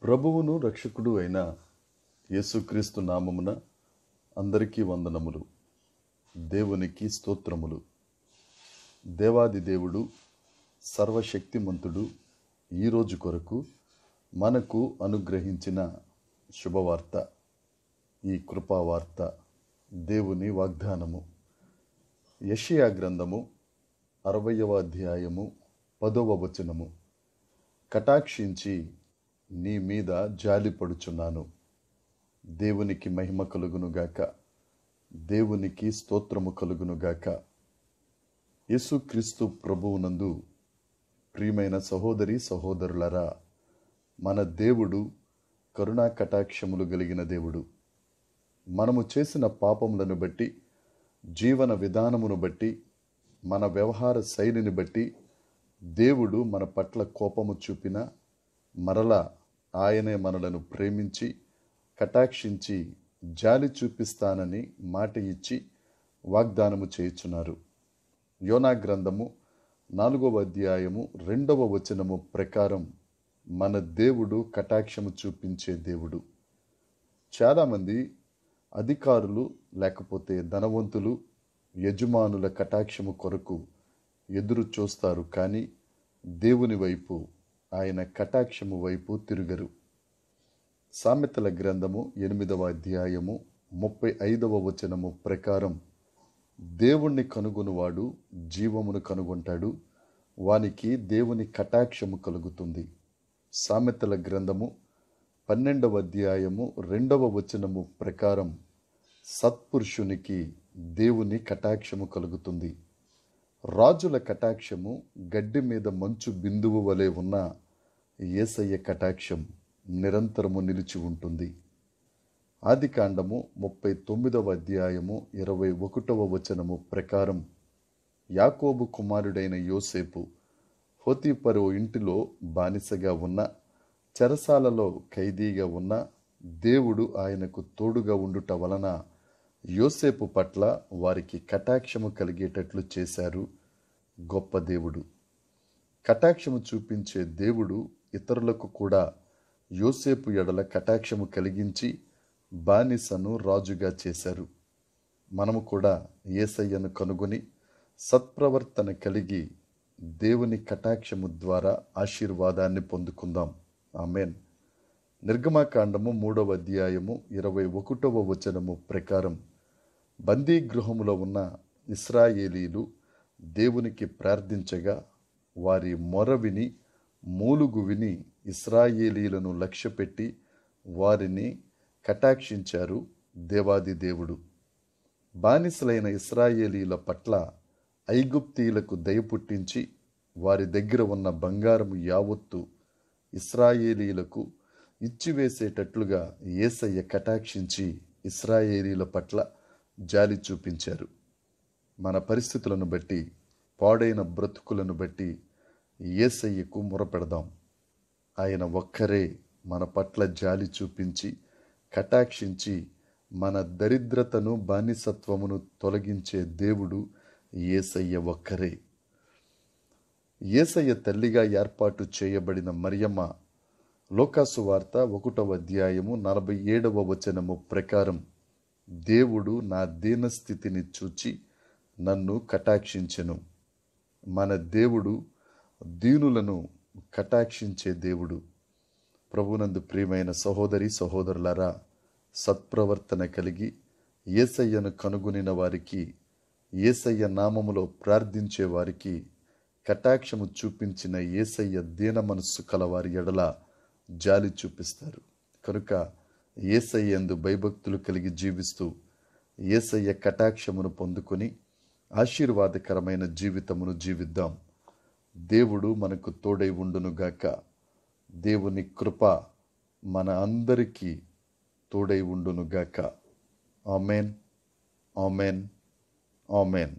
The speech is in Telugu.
ప్రభువును రక్షకుడు అయిన యేసుక్రీస్తు నామమున అందరికీ వందనములు. దేవునికి స్తోత్రములు. దేవాది దేవుడు సర్వశక్తిమంతుడు ఈరోజు కొరకు మనకు అనుగ్రహించిన శుభవార్త, ఈ కృపావార్త, దేవుని వాగ్దానము. యెషయా గ్రంథము 60వ అధ్యాయము 10వ వచనము. కటాక్షించి నీ మీద జాలిపడుచున్నాను. దేవునికి మహిమ కలుగునుగాక, దేవునికి స్తోత్రము కలుగునుగాక. యేసుక్రీస్తు ప్రభువునందు ప్రియమైన సహోదరి సహోదరులరా, మన దేవుడు కరుణా కటాక్షములు కలిగిన దేవుడు. మనము చేసిన పాపములను బట్టి, జీవన విధానమును బట్టి, మన వ్యవహార శైలిని బట్టి దేవుడు మన పట్ల కోపము చూపిన మరలా ఆయనే మనలను ప్రేమించి కటాక్షించి జాలి చూపిస్తానని మాట ఇచ్చి వాగ్దానము చేయుచున్నారు. యోనా గ్రంథము 4వ అధ్యాయము 2వ వచనము ప్రకారం మన దేవుడు కటాక్షము చూపించే దేవుడు. చాలామంది అధికారులు లేకపోతే ధనవంతులు యజమానుల కటాక్షము కొరకు ఎదురు చూస్తారు, కానీ దేవుని వైపు, ఆయన కటాక్షము వైపు తిరుగరు. సామెతల గ్రంథము 8వ అధ్యాయము 35వ వచనము ప్రకారం దేవుణ్ణి కనుగొనువాడు జీవమును కనుగొంటాడు, వానికి దేవుని కటాక్షము కలుగుతుంది. సామెతల గ్రంథము 12వ అధ్యాయము 2వ వచనము ప్రకారం సత్పురుషునికి దేవుని కటాక్షము కలుగుతుంది. రాజుల కటాక్షము గడ్డి మీద మంచు బిందువు వలె ఉన్న యేసయ్య కటాక్షం నిరంతరము నిలిచి ఉంటుంది. ఆదికాండము 39వ అధ్యాయము 21వ వచనము ప్రకారం యాకోబు కుమారుడైన యోసేపు పోతీఫరు ఇంటిలో బానిసగా ఉన్న, చెరసాలలో ఖైదీగా ఉన్న, దేవుడు ఆయనకు తోడుగా ఉండుట వలన యోసేపు పట్ల వారికి కటాక్షము కలిగేటట్లు చేశారు. గొప్ప దేవుడు. కటాక్షము చూపించే దేవుడు ఇతరులకు కూడా యోసేపు ఎడల కటాక్షము కలిగించి బానిసను రాజుగా చేశారు. మనము కూడా యేసయ్యను కనుగొని సత్ప్రవర్తన కలిగి దేవుని కటాక్షము ద్వారా ఆశీర్వాదాన్ని పొందుకుందాం. ఆమేన్. నిర్గమకాండము 3వ అధ్యాయము 21వ వచనము ప్రకారం బందీ గృహములో ఉన్న ఇశ్రాయేలీలు దేవునికి ప్రార్థించగా వారి మొర విని మూలుగు విని ఇశ్రాయేలీలను లక్ష్యపెట్టి వారిని కటాక్షించారు దేవాది దేవుడు. బానిసలైన ఇశ్రాయేలీల పట్ల ఐగుప్తీయులకు దయ పుట్టించి వారి దగ్గర ఉన్న బంగారము యావత్తు ఇశ్రాయేలీలకు ఇచ్చివేసేటట్లుగా యేసయ్య కటాక్షించి ఇశ్రాయేలీల పట్ల జాలి చూపించారు. మన పరిస్థితులను బట్టి, పాడైన బ్రతుకులను బట్టి యేసయ్యకు మొరపెడదాం. ఆయన ఒక్కరే మన పట్ల జాలి చూపించి కటాక్షించి మన దరిద్రతను, బానిసత్వమును తొలగించే దేవుడు యేసయ్య ఒక్కరే. యేసయ్య తల్లిగా ఏర్పాటు చేయబడిన మరియమ్మ లూకాసు వార్త 1వ అధ్యాయము 47వ వచనము ప్రకారం దేవుడు నా దీనస్థితిని చూచి నన్ను కటాక్షించెను. మన దేవుడు దీనులను కటాక్షించే దేవుడు. ప్రభునందు ప్రియమైన సహోదరి సహోదరులారా, సత్ప్రవర్తన కలిగి యేసయ్యను కనుగొనిన వారికి, యేసయ్య నామములో ప్రార్థించే వారికి కటాక్షము చూపించిన యేసయ్య దీన మనస్సు కలవారి ఎడల జాలి చూపిస్తారు. కనుక యేసయ్య యందు భయభక్తులు కలిగి జీవిస్తూ యేసయ్య కటాక్షమును పొందుకొని ఆశీర్వాదకరమైన జీవితమును జీవిద్దాం. దేవుడు మనకు తోడై ఉండునుగాక. దేవుని కృప మన అందరికీ తోడై ఉండునుగాక. ఆమేన్, ఆమేన్, ఆమేన్.